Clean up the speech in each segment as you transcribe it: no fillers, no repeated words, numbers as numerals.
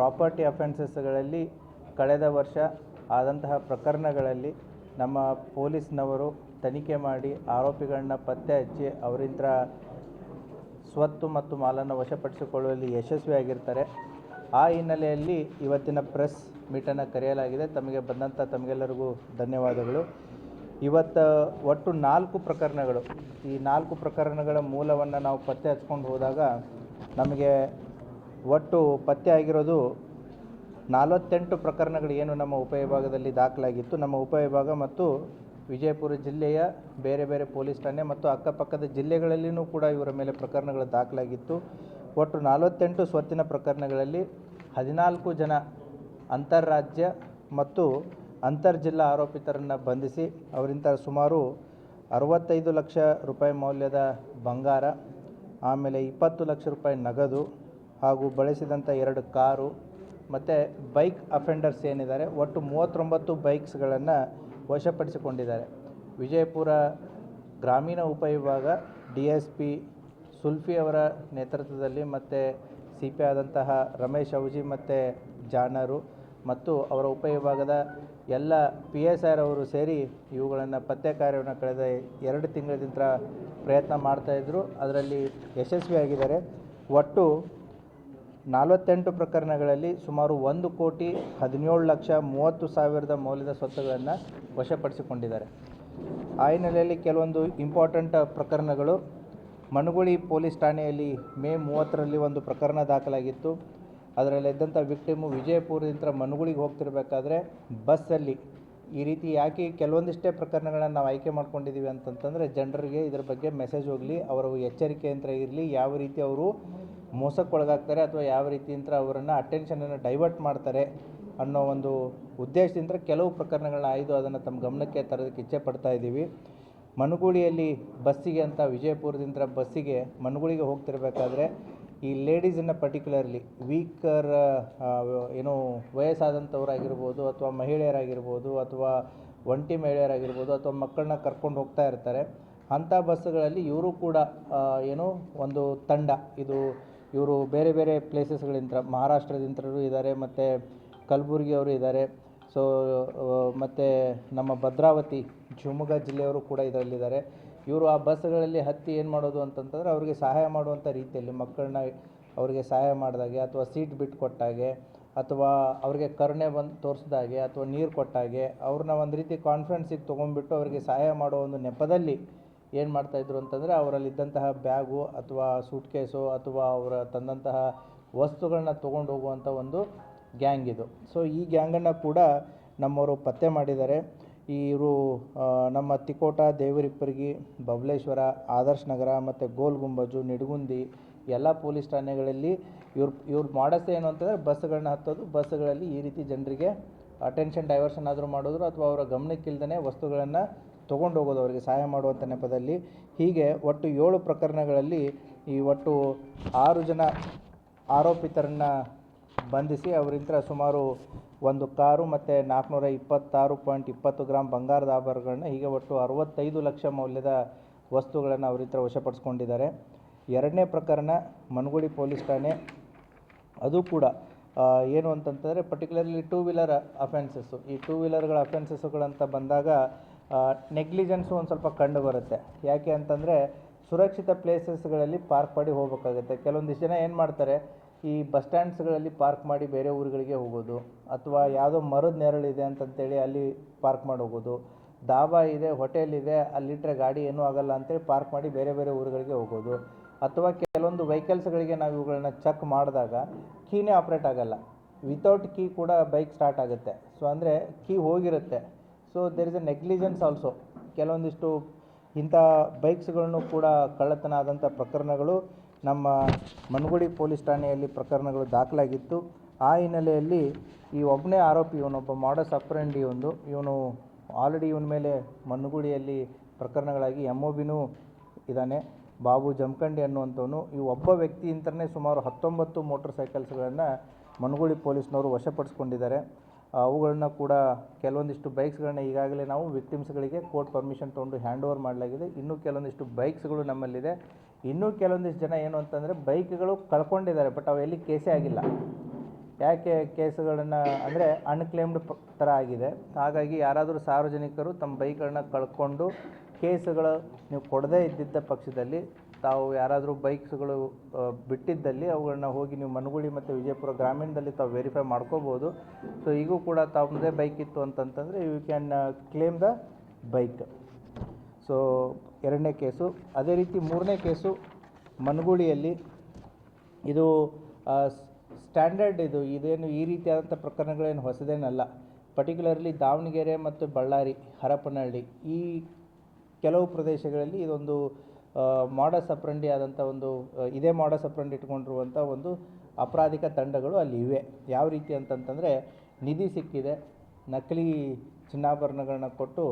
Property ಅಫೆನ್ಸಸ್ಗಳಲ್ಲಿ ಕಳೆದ ವರ್ಷ ಆದಂತಹ ಪ್ರಕರಣಗಳಲ್ಲಿ ನಮ್ಮ ಪೊಲೀಸ್ನವರು ತನಿಖೆ ಮಾಡಿ ಆರೋಪಿಗಳನ್ನ ಪತ್ತೆ ಹಚ್ಚಿ ಅವರಿಂದ ಸ್ವತ್ತು ಮತ್ತು ಮಾಲನ್ನು ವಶಪಡಿಸಿಕೊಳ್ಳುವಲ್ಲಿ ಯಶಸ್ವಿಯಾಗಿರ್ತಾರೆ. ಆ ಹಿನ್ನೆಲೆಯಲ್ಲಿ ಇವತ್ತಿನ ಪ್ರೆಸ್ ಮೀಟನ್ನು ಕರೆಯಲಾಗಿದೆ. ತಮಗೆ ಬಂದಂಥ ತಮಗೆಲ್ಲರಿಗೂ ಧನ್ಯವಾದಗಳು. ಇವತ್ತು ಒಟ್ಟು 4 ಪ್ರಕರಣಗಳು, ಈ 4 ಪ್ರಕರಣಗಳ ಮೂಲವನ್ನು ನಾವು ಪತ್ತೆ ಹಚ್ಕೊಂಡು ಹೋದಾಗ ನಮಗೆ ಒಟ್ಟು ಪತ್ತೆ ಆಗಿರೋದು 48 ಪ್ರಕರಣಗಳು ಏನು ನಮ್ಮ ಉಪವಿಭಾಗದಲ್ಲಿ ದಾಖಲಾಗಿತ್ತು. ನಮ್ಮ ಉಪವಿಭಾಗ ಮತ್ತು ವಿಜಯಪುರ ಜಿಲ್ಲೆಯ ಬೇರೆ ಬೇರೆ ಪೊಲೀಸ್ ಠಾಣೆ ಮತ್ತು ಅಕ್ಕಪಕ್ಕದ ಜಿಲ್ಲೆಗಳಲ್ಲಿಯೂ ಕೂಡ ಇವರ ಮೇಲೆ ಪ್ರಕರಣಗಳು ದಾಖಲಾಗಿತ್ತು. ಒಟ್ಟು 48 ಸ್ವತ್ತಿನ ಪ್ರಕರಣಗಳಲ್ಲಿ 14 ಜನ ಅಂತಾರಾಜ್ಯ ಮತ್ತು ಅಂತರ್ಜಿಲ್ಲಾ ಆರೋಪಿತರನ್ನು ಬಂಧಿಸಿ ಅವರಿಂದ ಸುಮಾರು 65 ಲಕ್ಷ ರೂಪಾಯಿ ಮೌಲ್ಯದ ಬಂಗಾರ, ಆಮೇಲೆ 20 ಲಕ್ಷ ರೂಪಾಯಿ ನಗದು ಹಾಗೂ ಬಳಸಿದಂಥ 2 ಕಾರು ಮತ್ತು ಬೈಕ್ ಅಫೆಂಡರ್ಸ್ ಏನಿದ್ದಾರೆ ಒಟ್ಟು 39 ಬೈಕ್ಸ್ಗಳನ್ನು ವಶಪಡಿಸಿಕೊಂಡಿದ್ದಾರೆ. ವಿಜಯಪುರ ಗ್ರಾಮೀಣ ಉಪವಿಭಾಗ DSP ಸುಲ್ಫಿ ಅವರ ನೇತೃತ್ವದಲ್ಲಿ ಮತ್ತು CP ಆದಂತಹ ರಮೇಶ್ ಅವಜಿ ಮತ್ತು ಜಾಣರು ಮತ್ತು ಅವರ ಉಪವಿಭಾಗದ ಎಲ್ಲ PSI ಅವರು ಸೇರಿ ಇವುಗಳನ್ನು ಪತ್ತೆ ಕಾರ್ಯವನ್ನು ಕಳೆದ 2 ತಿಂಗಳಿಂದ ಪ್ರಯತ್ನ ಮಾಡ್ತಾಯಿದ್ರು. ಅದರಲ್ಲಿ ಯಶಸ್ವಿಯಾಗಿದ್ದಾರೆ. ಒಟ್ಟು 48 ಪ್ರಕರಣಗಳಲ್ಲಿ ಸುಮಾರು 1,17,30,000 ಮೌಲ್ಯದ ಸ್ವತ್ತುಗಳನ್ನು ವಶಪಡಿಸಿಕೊಂಡಿದ್ದಾರೆ. ಆ ಹಿನ್ನೆಲೆಯಲ್ಲಿ ಕೆಲವೊಂದು ಇಂಪಾರ್ಟೆಂಟ್ ಪ್ರಕರಣಗಳು, ಮನಗುಳಿ ಪೊಲೀಸ್ ಠಾಣೆಯಲ್ಲಿ ಮೇ 30ರಲ್ಲಿ ಒಂದು ಪ್ರಕರಣ ದಾಖಲಾಗಿತ್ತು. ಅದರಲ್ಲಿದ್ದಂಥ ವಿಕ್ಟಿಮು ವಿಜಯಪುರದಿಂದ ಮನಗುಳಿಗೆ ಹೋಗ್ತಿರ್ಬೇಕಾದ್ರೆ ಬಸ್ಸಲ್ಲಿ ಈ ರೀತಿ ಯಾಕೆ ಕೆಲವೊಂದಿಷ್ಟೇ ಪ್ರಕರಣಗಳನ್ನು ನಾವು ಆಯ್ಕೆ ಮಾಡ್ಕೊಂಡಿದ್ದೀವಿ ಅಂತಂತಂದರೆ ಜನರಿಗೆ ಇದರ ಬಗ್ಗೆ ಮೆಸೇಜ್ ಹೋಗಲಿ, ಅವರ ಎಚ್ಚರಿಕೆಯಿಂದ ಇರಲಿ, ಯಾವ ರೀತಿ ಅವರು ಮೋಸಕ್ಕೊಳಗಾಗ್ತಾರೆ ಅಥವಾ ಯಾವ ರೀತಿಯಿಂದ ಅವರನ್ನು ಅಟೆನ್ಷನನ್ನು ಡೈವರ್ಟ್ ಮಾಡ್ತಾರೆ ಅನ್ನೋ ಒಂದು ಉದ್ದೇಶದಿಂದ ಕೆಲವು ಪ್ರಕರಣಗಳನ್ನ ಆಯ್ದು ಅದನ್ನು ತಮ್ಮ ಗಮನಕ್ಕೆ ತರೋದಕ್ಕೆ ಇಚ್ಛೆ ಪಡ್ತಾ ಇದ್ದೀವಿ. ಮನಗುಳಿಯಲ್ಲಿ ಬಸ್ಸಿಗೆ ಅಂತ ವಿಜಯಪುರದಿಂದ ಬಸ್ಸಿಗೆ ಮನಗುಳಿಗೆ ಹೋಗ್ತಿರ್ಬೇಕಾದ್ರೆ ಈ ಲೇಡೀಸನ್ನು ಪರ್ಟಿಕ್ಯುಲರ್ಲಿ ವೀಕರ್ ಏನೋ ವಯಸ್ಸಾದಂಥವರಾಗಿರ್ಬೋದು ಅಥವಾ ಮಹಿಳೆಯರಾಗಿರ್ಬೋದು ಅಥವಾ ಒಂಟಿ ಮಹಿಳೆಯರಾಗಿರ್ಬೋದು ಅಥವಾ ಮಕ್ಕಳನ್ನ ಕರ್ಕೊಂಡು ಹೋಗ್ತಾ ಇರ್ತಾರೆ. ಅಂಥ ಬಸ್ಸುಗಳಲ್ಲಿ ಇವರು ಕೂಡ ಏನೋ ಒಂದು ತಂಡ, ಇವರು ಬೇರೆ ಬೇರೆ ಪ್ಲೇಸಸ್ಗಳಿಂದ ಮಹಾರಾಷ್ಟ್ರದಿಂದಲೂ ಇದ್ದಾರೆ ಮತ್ತು ಕಲಬುರಗಿಯವರು ಇದ್ದಾರೆ. ಸೊ ಮತ್ತು ನಮ್ಮ ಭದ್ರಾವತಿ ಶಿವಮೊಗ್ಗ ಜಿಲ್ಲೆಯವರು ಕೂಡ ಇದರಲ್ಲಿದ್ದಾರೆ. ಇವರು ಆ ಬಸ್ಗಳಲ್ಲಿ ಹತ್ತಿ ಏನು ಮಾಡೋದು ಅಂತಂತಂದರೆ ಅವರಿಗೆ ಸಹಾಯ ಮಾಡುವಂಥ ರೀತಿಯಲ್ಲಿ ಮಕ್ಕಳನ್ನ ಅವರಿಗೆ ಸಹಾಯ ಮಾಡಿದಾಗೆ ಅಥವಾ ಸೀಟ್ ಬಿಟ್ಟು ಕೊಟ್ಟಾಗೆ ಅಥವಾ ಅವರಿಗೆ ಕರುಣೆ ಬಂದು ತೋರಿಸಿದಾಗೆ ಅಥವಾ ನೀರು ಕೊಟ್ಟಾಗೆ ಅವ್ರನ್ನ ಒಂದು ರೀತಿ ಕಾನ್ಫಿಡೆನ್ಸಿಗೆ ತೊಗೊಂಡ್ಬಿಟ್ಟು ಅವರಿಗೆ ಸಹಾಯ ಮಾಡೋ ಒಂದು ನೆಪದಲ್ಲಿ ಏನು ಮಾಡ್ತಾಯಿದ್ರು ಅಂತಂದರೆ ಅವರಲ್ಲಿದ್ದಂತಹ ಬ್ಯಾಗು ಅಥವಾ ಸೂಟ್ ಕೇಸು ಅಥವಾ ಅವರ ತಂದಂತಹ ವಸ್ತುಗಳನ್ನ ತೊಗೊಂಡು ಹೋಗುವಂಥ ಒಂದು ಗ್ಯಾಂಗ್ ಇದು. ಸೊ ಈ ಗ್ಯಾಂಗನ್ನು ಕೂಡ ನಮ್ಮವರು ಪತ್ತೆ ಮಾಡಿದ್ದಾರೆ. ಇವರು ನಮ್ಮ ತಿಕೋಟ, ದೇವರಿಪ್ಪರ್ಗಿ, ಬಬಲೇಶ್ವರ, ಆದರ್ಶ್ ನಗರ ಮತ್ತು ಗೋಲ್ ಗುಂಬಜು, ನಿಡಗುಂದಿ ಎಲ್ಲ ಪೊಲೀಸ್ ಠಾಣೆಗಳಲ್ಲಿ ಇವ್ರ ಮಾಡಸ್ ಏನು ಅಂತಂದರೆ ಬಸ್ಸುಗಳನ್ನ ಹತ್ತೋದು, ಬಸ್ಸುಗಳಲ್ಲಿ ಈ ರೀತಿ ಜನರಿಗೆ ಅಟೆನ್ಷನ್ ಡೈವರ್ಷನ್ ಆದರೂ ಮಾಡೋದು ಅಥವಾ ಅವರ ಗಮನಕ್ಕಿಲ್ದೇ ವಸ್ತುಗಳನ್ನು ತೊಗೊಂಡು ಹೋಗೋದು ಅವರಿಗೆ ಸಹಾಯ ಮಾಡುವಂಥ ನೆಪದಲ್ಲಿ. ಹೀಗೆ ಒಟ್ಟು 7 ಪ್ರಕರಣಗಳಲ್ಲಿ ಈ ಒಟ್ಟು 6 ಜನ ಆರೋಪಿತರನ್ನು ಬಂಧಿಸಿ ಅವರಿಂದ ಸುಮಾರು 1 ಕಾರು ಮತ್ತು 426.20 ಗ್ರಾಮ್ ಬಂಗಾರದ ಆಭರಣಗಳನ್ನ, ಹೀಗೆ ಒಟ್ಟು 65 ಲಕ್ಷ ಮೌಲ್ಯದ ವಸ್ತುಗಳನ್ನು ಅವರಿಂದ ವಶಪಡಿಸ್ಕೊಂಡಿದ್ದಾರೆ. 2ನೇ ಪ್ರಕರಣ ಮನಗುಳಿ ಪೊಲೀಸ್ ಠಾಣೆ, ಅದು ಕೂಡ ಏನು ಅಂತಂತಂದರೆ ಪರ್ಟಿಕ್ಯುಲರ್ಲಿ 2 ವೀಲರ್ ಅಫೆನ್ಸಸ್ಸು. ಈ 2 ವೀಲರ್ಗಳ ಅಫೆನ್ಸಸ್ಸುಗಳಂತ ಬಂದಾಗ ನೆಗ್ಲಿಜೆನ್ಸು ಒಂದು ಸ್ವಲ್ಪ ಕಂಡು ಬರುತ್ತೆ. ಯಾಕೆ ಅಂತಂದರೆ ಸುರಕ್ಷಿತ ಪ್ಲೇಸಸ್ಗಳಲ್ಲಿ ಪಾರ್ಕ್ ಮಾಡಿ ಹೋಗಬೇಕಾಗುತ್ತೆ. ಕೆಲವೊಂದಿಷ್ಟು ಜನ ಏನು ಮಾಡ್ತಾರೆ, ಈ ಬಸ್ ಸ್ಟ್ಯಾಂಡ್ಸ್ಗಳಲ್ಲಿ ಪಾರ್ಕ್ ಮಾಡಿ ಬೇರೆ ಊರುಗಳಿಗೆ ಹೋಗೋದು, ಅಥವಾ ಯಾವುದೋ ಮರದ ನೆರಳಿದೆ ಅಂತಂತೇಳಿ ಅಲ್ಲಿ ಪಾರ್ಕ್ ಮಾಡಿ ಹೋಗೋದು, ದಾಬಾ ಇದೆ, ಹೋಟೆಲ್ ಇದೆ, ಅಲ್ಲಿಟ್ಟರೆ ಗಾಡಿ ಏನೂ ಆಗೋಲ್ಲ ಅಂತೇಳಿ ಪಾರ್ಕ್ ಮಾಡಿ ಬೇರೆ ಬೇರೆ ಊರುಗಳಿಗೆ ಹೋಗೋದು. ಅಥವಾ ಕೆಲವೊಂದು ವೆಹಿಕಲ್ಸ್ಗಳಿಗೆ ನಾವು ಇವುಗಳನ್ನ ಚೆಕ್ ಮಾಡಿದಾಗ ಕೀನೇ ಆಪ್ರೇಟ್ ಆಗೋಲ್ಲ, ವಿತೌಟ್ ಕೀ ಕೂಡ ಬೈಕ್ ಸ್ಟಾರ್ಟ್ ಆಗುತ್ತೆ. ಸೊ ಅಂದರೆ ಕೀ ಹೋಗಿರುತ್ತೆ. So there is a negligence also. ಕೆಲವೊಂದಿಷ್ಟು ಇಂಥ ಬೈಕ್ಸ್ಗಳನ್ನು ಕೂಡ ಕಳ್ಳತನ ಆದಂಥ ಪ್ರಕರಣಗಳು ನಮ್ಮ ಮನಗುಳಿ ಪೊಲೀಸ್ ಠಾಣೆಯಲ್ಲಿ ಪ್ರಕರಣಗಳು ದಾಖಲಾಗಿತ್ತು. ಆ ಹಿನ್ನೆಲೆಯಲ್ಲಿ ಈ ಒಬ್ಬನೇ ಆರೋಪಿ, ಇವನೊಬ್ಬ ಮಾಡಸ್ ಆಪರೆಂಡಿ ಇವನು ಆಲ್ರೆಡಿ ಇವನ ಮೇಲೆ ಮನಗುಳಿಯಲ್ಲಿ ಪ್ರಕರಣಗಳಾಗಿ MOBನೂ ಇದ್ದಾನೆ, ಬಾಬು ಜಮಖಂಡಿ ಅನ್ನುವಂಥವನು. ಈ ಒಬ್ಬ ವ್ಯಕ್ತಿಯಿಂದಲೇ ಸುಮಾರು 19 ಮೋಟರ್ ಸೈಕಲ್ಸ್ಗಳನ್ನು ಮನಗುಳಿ ಪೊಲೀಸ್ನವರು ವಶಪಡಿಸ್ಕೊಂಡಿದ್ದಾರೆ. ಅವುಗಳನ್ನ ಕೂಡ ಕೆಲವೊಂದಿಷ್ಟು ಬೈಕ್ಸ್ಗಳನ್ನ ಈಗಾಗಲೇ ನಾವು ವಿಕ್ಟಿಮ್ಸ್ಗಳಿಗೆ ಕೋರ್ಟ್ ಪರ್ಮಿಷನ್ ತೊಗೊಂಡು ಹ್ಯಾಂಡ್ ಓವರ್ ಮಾಡಲಾಗಿದೆ. ಇನ್ನೂ ಕೆಲವೊಂದಿಷ್ಟು ಬೈಕ್ಸ್ಗಳು ನಮ್ಮಲ್ಲಿದೆ. ಇನ್ನೂ ಕೆಲವೊಂದಿಷ್ಟು ಜನ ಏನು ಅಂತಂದರೆ ಬೈಕ್ಗಳು ಕಳ್ಕೊಂಡಿದ್ದಾರೆ, ಬಟ್ ಅವು ಎಲ್ಲಿ ಕೇಸೇ ಆಗಿಲ್ಲ. ಯಾಕೆ ಕೇಸುಗಳನ್ನು ಅಂದರೆ ಅನ್ಕ್ಲೇಮ್ಡ್ ಥರ ಆಗಿದೆ. ಹಾಗಾಗಿ ಯಾರಾದರೂ ಸಾರ್ವಜನಿಕರು ತಮ್ಮ ಬೈಕ್ಗಳನ್ನ ಕಳ್ಕೊಂಡು ಕೇಸುಗಳು ನೀವು ಕೊಡದೇ ಇದ್ದಿದ್ದ ಪಕ್ಷದಲ್ಲಿ ತಾವು ಯಾರಾದರೂ ಬೈಕ್ಸ್ಗಳು ಬಿಟ್ಟಿದ್ದಲ್ಲಿ ಅವುಗಳನ್ನ ಹೋಗಿ ನೀವು ಮನಗುಳಿ ಮತ್ತು ವಿಜಯಪುರ ಗ್ರಾಮೀಣದಲ್ಲಿ ತಾವು ವೆರಿಫೈ ಮಾಡ್ಕೋಬೋದು. ಸೊ ಈಗೂ ಕೂಡ ತಮ್ಮದೇ ಬೈಕ್ ಇತ್ತು ಅಂತಂತಂದರೆ you can claim the bike. So ಎರಡನೇ ಕೇಸು. ಅದೇ ರೀತಿ ಮೂರನೇ ಕೇಸು ಮನಗುಳಿಯಲ್ಲಿ ಇದು ಸ್ಟ್ಯಾಂಡರ್ಡ್ ಇದೇನು ಈ ರೀತಿಯಾದಂಥ ಪ್ರಕರಣಗಳೇನು ಹೊಸದೇನಲ್ಲ. ಪರ್ಟಿಕ್ಯುಲರ್ಲಿ ದಾವಣಗೆರೆ ಮತ್ತು ಬಳ್ಳಾರಿ, ಹರಪನಹಳ್ಳಿ ಈ ಕೆಲವು ಪ್ರದೇಶಗಳಲ್ಲಿ ಇದೊಂದು ಮಾಡಸ್ ಅಪ್ರಂಡಿ ಆದಂಥ ಒಂದು ಇದೇ ಮಾಡಸ್ ಅಪ್ರಂಡಿ ಇಟ್ಕೊಂಡಿರುವಂಥ ಒಂದು ಅಪರಾಧಿಕ ತಂಡಗಳು ಅಲ್ಲಿ ಇವೆ. ಯಾವ ರೀತಿ ಅಂತಂತಂದರೆ ನಿಧಿ ಸಿಕ್ಕಿದೆ, ನಕಲಿ ಚಿನ್ನಾಭರಣಗಳನ್ನ ಕೊಟ್ಟು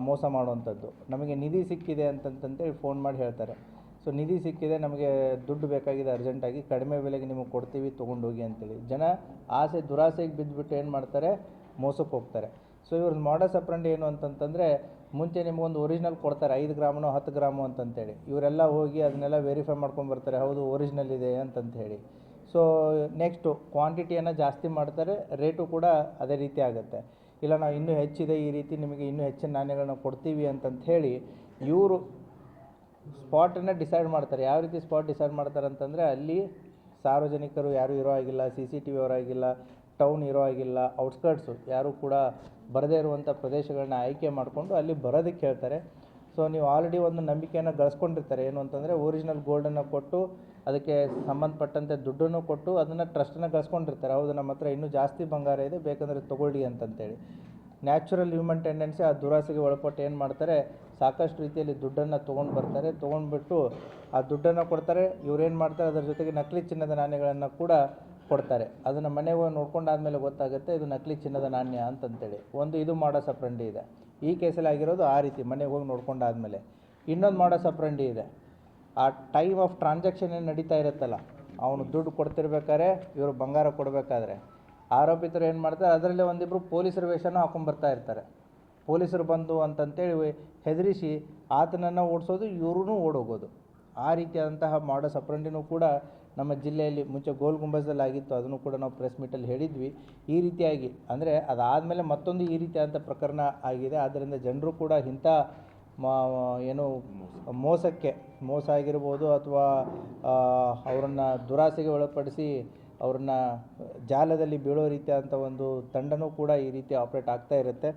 ಮೋಸ ಮಾಡುವಂಥದ್ದು. ನಮಗೆ ನಿಧಿ ಸಿಕ್ಕಿದೆ ಅಂತಂತೇಳಿ ಫೋನ್ ಮಾಡಿ ಹೇಳ್ತಾರೆ. ಸೊ ನಿಧಿ ಸಿಕ್ಕಿದೆ, ನಮಗೆ ದುಡ್ಡು ಬೇಕಾಗಿದೆ ಅರ್ಜೆಂಟಾಗಿ, ಕಡಿಮೆ ಬೆಲೆಗೆ ನಿಮಗೆ ಕೊಡ್ತೀವಿ ತೊಗೊಂಡೋಗಿ ಅಂತೇಳಿ ಜನ ದುರಾಸೆಗೆ ಬಿದ್ದುಬಿಟ್ಟು ಏನು ಮಾಡ್ತಾರೆ, ಮೋಸಕ್ಕೆ ಹೋಗ್ತಾರೆ. ಸೊ ಇವ್ರ ಮಾಡಸ್ ಅಪ್ರಂಡಿ ಏನು ಅಂತಂತಂದರೆ ಮುಂಚೆ ನಿಮಗೊಂದು ಒರಿಜಿನಲ್ ಕೊಡ್ತಾರೆ 5 ಗ್ರಾಮನೋ 10 ಗ್ರಾಮು ಅಂತಂತೇಳಿ. ಇವರೆಲ್ಲ ಹೋಗಿ ಅದನ್ನೆಲ್ಲ ವೆರಿಫೈ ಮಾಡ್ಕೊಂಬರ್ತಾರೆ, ಹೌದು ಒರಿಜಿನಲ್ ಇದೆ ಅಂತಂತ ಹೇಳಿ. ಸೊ ನೆಕ್ಸ್ಟು ಕ್ವಾಂಟಿಟಿಯನ್ನು ಜಾಸ್ತಿ ಮಾಡ್ತಾರೆ, ರೇಟು ಕೂಡ ಅದೇ ರೀತಿ ಆಗುತ್ತೆ. ಇಲ್ಲ ನಾವು ಇನ್ನೂ ಹೆಚ್ಚಿದೆ, ಈ ರೀತಿ ನಿಮಗೆ ಇನ್ನೂ ಹೆಚ್ಚಿನ ನಾಣ್ಯಗಳನ್ನ ಕೊಡ್ತೀವಿ ಅಂತಂತ ಹೇಳಿ ಇವರು ಸ್ಪಾಟನ್ನು ಡಿಸೈಡ್ ಮಾಡ್ತಾರೆ. ಯಾವ ರೀತಿ ಸ್ಪಾಟ್ ಡಿಸೈಡ್ ಮಾಡ್ತಾರೆ ಅಂತಂದರೆ ಅಲ್ಲಿ ಸಾರ್ವಜನಿಕರು ಯಾರೂ ಇರೋ ಆಗಿಲ್ಲ, CCTV ಅವರ ಆಗಿಲ್ಲ, ಟೌನ್ ಇರೋ ಆಗಿಲ್ಲ, ಔಟ್ಸ್ಕರ್ಟ್ಸು ಯಾರೂ ಕೂಡ ಬರದೇ ಇರುವಂಥ ಪ್ರದೇಶಗಳನ್ನ ಆಯ್ಕೆ ಮಾಡಿಕೊಂಡು ಅಲ್ಲಿ ಬರೋದಕ್ಕೆ ಹೇಳ್ತಾರೆ. ಸೊ ನೀವು ಆಲ್ರೆಡಿ ಒಂದು ನಂಬಿಕೆಯನ್ನು ಗಳಿಸ್ಕೊಂಡಿರ್ತಾರೆ. ಏನು ಅಂತಂದರೆ ಒರಿಜಿನಲ್ ಗೋಲ್ಡನ್ನು ಕೊಟ್ಟು ಅದಕ್ಕೆ ಸಂಬಂಧಪಟ್ಟಂತೆ ದುಡ್ಡನ್ನು ಕೊಟ್ಟು ಅದನ್ನು ಟ್ರಸ್ಟನ್ನು ಗಳಿಸ್ಕೊಂಡಿರ್ತಾರೆ. ಹೌದು ನಮ್ಮ ಹತ್ರ ಇನ್ನೂ ಜಾಸ್ತಿ ಬಂಗಾರ ಇದೆ, ಬೇಕಂದರೆ ತೊಗೊಳ್ಳಿ ಅಂತಂತೇಳಿ. ನ್ಯಾಚುರಲ್ ಹ್ಯೂಮನ್ ಟೆಂಡೆನ್ಸಿ ಆ ದುರಾಸೆಗೆ ಒಳಪಟ್ಟು ಏನು ಮಾಡ್ತಾರೆ, ಸಾಕಷ್ಟು ರೀತಿಯಲ್ಲಿ ದುಡ್ಡನ್ನು ತೊಗೊಂಡು ಬರ್ತಾರೆ. ತೊಗೊಂಡ್ಬಿಟ್ಟು ಆ ದುಡ್ಡನ್ನು ಕೊಡ್ತಾರೆ. ಇವ್ರೇನು ಮಾಡ್ತಾರೆ, ಅದರ ಜೊತೆಗೆ ನಕಲಿ ಚಿನ್ನದ ನಾಣ್ಯಗಳನ್ನು ಕೂಡ ಕೊಡ್ತಾರೆ. ಅದನ್ನು ಮನೆಗೆ ಹೋಗಿ ನೋಡ್ಕೊಂಡಾದ್ಮೇಲೆ ಗೊತ್ತಾಗುತ್ತೆ ಇದು ನಕಲಿ ಚಿನ್ನದ ನಾಣ್ಯ ಅಂತಂತೇಳಿ. ಇದು ಮಾಡಸ್ ಅಪ್ರಂಡಿ ಇದೆ. ಈ ಕೇಸಲ್ಲಿ ಆಗಿರೋದು ಆ ರೀತಿ ಮನೆಗೆ ಹೋಗಿ ನೋಡ್ಕೊಂಡಾದ್ಮೇಲೆ. ಇನ್ನೊಂದು ಮಾಡಸ್ ಅಪ್ರಂಡಿ ಇದೆ. ಆ ಟೈಮ್ ಆಫ್ ಟ್ರಾನ್ಸಾಕ್ಷನ್ ಏನು ನಡೀತಾ ಇರುತ್ತಲ್ಲ, ಅವನು ದುಡ್ಡು ಕೊಡ್ತಿರ್ಬೇಕಾದ್ರೆ ಇವರು ಬಂಗಾರ ಕೊಡಬೇಕಾದ್ರೆ ಆರೋಪಿತರು ಏನು ಮಾಡ್ತಾರೆ, ಅದರಲ್ಲೇ ಒಂದಿಬ್ಬರು ಪೊಲೀಸರ ವೇಷನೂ ಹಾಕೊಂಡ್ಬರ್ತಾ ಇರ್ತಾರೆ. ಪೊಲೀಸರು ಬಂದು ಅಂತಂತೇಳಿ ಹೆದರಿಸಿ ಆತನನ್ನು ಓಡಿಸೋದು, ಇವ್ರೂ ಓಡೋಗೋದು. ಆ ರೀತಿಯಾದಂತಹ ಮಾಡಸ್ ಅಪ್ರಂಡಿನೂ ಕೂಡ ನಮ್ಮ ಜಿಲ್ಲೆಯಲ್ಲಿ ಮುಂಚೆ ಗೋಲ್ ಗುಂಬಜದಲ್ಲಿ ಆಗಿತ್ತು. ಅದನ್ನು ಕೂಡ ನಾವು ಪ್ರೆಸ್ ಮೀಟಲ್ಲಿ ಹೇಳಿದ್ವಿ. ಈ ರೀತಿಯಾಗಿ ಅಂದರೆ ಅದಾದಮೇಲೆ ಮತ್ತೊಂದು ಈ ರೀತಿಯಾದಂಥ ಪ್ರಕರಣ ಆಗಿದೆ. ಆದ್ದರಿಂದ ಜನರು ಕೂಡ ಇಂಥ ಏನು ಮೋಸ ಆಗಿರ್ಬೋದು ಅಥವಾ ಅವರನ್ನು ದುರಾಸೆಗೆ ಒಳಪಡಿಸಿ ಅವ್ರನ್ನ ಜಾಲದಲ್ಲಿ ಬೀಳೋ ರೀತಿಯಾದಂಥ ಒಂದು ತಂಡನೂ ಕೂಡ ಈ ರೀತಿ ಆಪ್ರೇಟ್ ಆಗ್ತಾ ಇರುತ್ತೆ.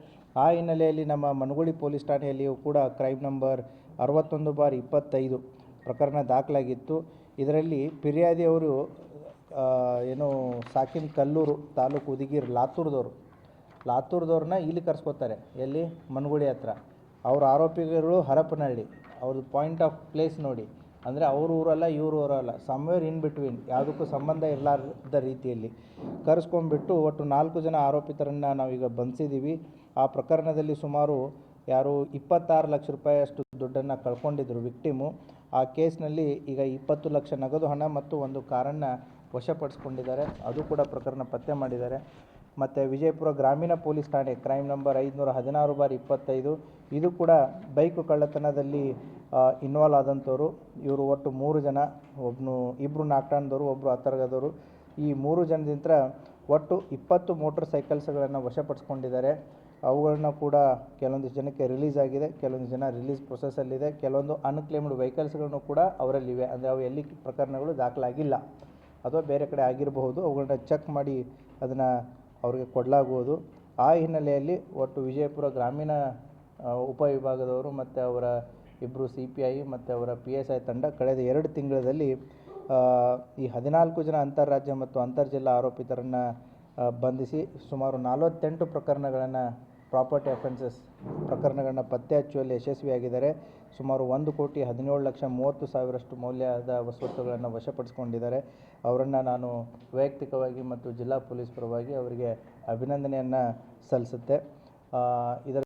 ಆ ಹಿನ್ನೆಲೆಯಲ್ಲಿ ನಮ್ಮ ಮನಗುಳಿ ಪೊಲೀಸ್ ಠಾಣೆಯಲ್ಲಿಯೂ ಕೂಡ ಕ್ರೈಮ್ ನಂಬರ್ 61/25 ಪ್ರಕರಣ ದಾಖಲಾಗಿತ್ತು. ಇದರಲ್ಲಿ ಫಿರ್ಯಾದಿಯವರು ಸಾಕಿನ್ ಕಲ್ಲೂರು ತಾಲೂಕು ಉದಿಗೀರ್ ಲಾತೂರ್ದವ್ರನ್ನ ಇಲ್ಲಿ ಕರ್ಸ್ಕೊತಾರೆ. ಎಲ್ಲಿ? ಮನಗುಳಿ ಹತ್ರ. ಅವ್ರ ಆರೋಪಿಗಳು ಹರಪನಹಳ್ಳಿ. ಅವ್ರದ್ದು ಪಾಯಿಂಟ್ ಆಫ್ ಪ್ಲೇಸ್ ನೋಡಿ, ಅಂದರೆ ಅವ್ರ ಊರಲ್ಲ ಇವ್ರ ಊರಲ್ಲ, ಸಮ್ವೇರ್ ಇನ್ ಬಿಟ್ವೀನ್, ಯಾವುದಕ್ಕೂ ಸಂಬಂಧ ಇರಲಾರ್ದ ರೀತಿಯಲ್ಲಿ ಕರೆಸ್ಕೊಂಡ್ಬಿಟ್ಟು ಒಟ್ಟು 4 ಜನ ಆರೋಪಿತರನ್ನು ನಾವೀಗ ಬಂಧಿಸಿದ್ದೀವಿ. ಆ ಪ್ರಕರಣದಲ್ಲಿ ಸುಮಾರು 26 ಲಕ್ಷ ರೂಪಾಯಿಯಷ್ಟು ದುಡ್ಡನ್ನು ಕಳ್ಕೊಂಡಿದ್ರು ವಿಕ್ಟಿಮು. ಆ ಕೇಸ್ನಲ್ಲಿ ಈಗ 20 ಲಕ್ಷ ನಗದು ಹಣ ಮತ್ತು ಒಂದು ಕಾರನ್ನು ವಶಪಡಿಸ್ಕೊಂಡಿದ್ದಾರೆ. ಅದು ಕೂಡ ಪ್ರಕರಣ ಪತ್ತೆ ಮಾಡಿದ್ದಾರೆ. ಮತ್ತು ವಿಜಯಪುರ ಗ್ರಾಮೀಣ ಪೊಲೀಸ್ ಠಾಣೆ ಕ್ರೈಮ್ ನಂಬರ್ 516/25 ಇದು ಕೂಡ ಬೈಕು ಕಳ್ಳತನದಲ್ಲಿ ಇನ್ವಾಲ್ವ್ ಆದಂಥವ್ರು. ಇವರು ಒಟ್ಟು 3 ಜನ, ಇಬ್ಬರು ನಾಕ್ಟಾಣದವರು, ಒಬ್ಬರು ಅತರ್ಗದವರು. ಈ 3 ಜನದಿಂದ ಒಟ್ಟು 20 ಮೋಟರ್ ಸೈಕಲ್ಸ್ಗಳನ್ನು ವಶಪಡಿಸ್ಕೊಂಡಿದ್ದಾರೆ. ಅವುಗಳನ್ನ ಕೂಡ ಕೆಲವೊಂದಿಷ್ಟು ಜನಕ್ಕೆ ರಿಲೀಸ್ ಆಗಿದೆ, ಕೆಲವೊಂದು ಜನ ರಿಲೀಸ್ ಪ್ರೊಸೆಸಲ್ಲಿದೆ. ಕೆಲವೊಂದು ಅನ್ಕ್ಲೇಮ್ಡ್ ವೆಹಿಕಲ್ಸ್ಗಳನ್ನು ಕೂಡ ಅವರಲ್ಲಿವೆ. ಅಂದರೆ ಅವು ಎಲ್ಲಿ ಪ್ರಕರಣಗಳು ದಾಖಲಾಗಿಲ್ಲ ಅಥವಾ ಬೇರೆ ಕಡೆ ಆಗಿರಬಹುದು. ಅವುಗಳನ್ನ ಚೆಕ್ ಮಾಡಿ ಅದನ್ನು ಅವರಿಗೆ ಕೊಡಲಾಗುವುದು. ಆ ಹಿನ್ನೆಲೆಯಲ್ಲಿ ಒಟ್ಟು ವಿಜಯಪುರ ಗ್ರಾಮೀಣ ಉಪವಿಭಾಗದವರು ಮತ್ತು ಅವರ ಇಬ್ಬರು CPI ಮತ್ತು ಅವರ PSI ತಂಡ ಕಳೆದ 2 ತಿಂಗಳಲ್ಲಿ ಈ 14 ಜನ ಅಂತಾರಾಜ್ಯ ಮತ್ತು ಅಂತರ್ಜಿಲ್ಲಾ ಆರೋಪಿತರನ್ನು ಬಂಧಿಸಿ ಸುಮಾರು 48 ಪ್ರಕರಣಗಳನ್ನು ಪ್ರಾಪರ್ಟಿ ಅಫೆನ್ಸಸ್ ಪ್ರಕರಣಗಳನ್ನ ಪತ್ತೆ ಹಚ್ಚುವಲ್ಲಿ ಯಶಸ್ವಿಯಾಗಿದ್ದಾರೆ. ಸುಮಾರು 1,17,30,000 ಮೌಲ್ಯದ ವಸ್ತುಗಳನ್ನು ವಶಪಡಿಸಿಕೊಂಡಿದ್ದಾರೆ. ಅವರನ್ನು ನಾನು ವೈಯಕ್ತಿಕವಾಗಿ ಮತ್ತು ಜಿಲ್ಲಾ ಪೊಲೀಸ್ ಪರವಾಗಿ ಅವರಿಗೆ ಅಭಿನಂದನೆಯನ್ನು ಸಲ್ಲಿಸುತ್ತೆ. ಇದರ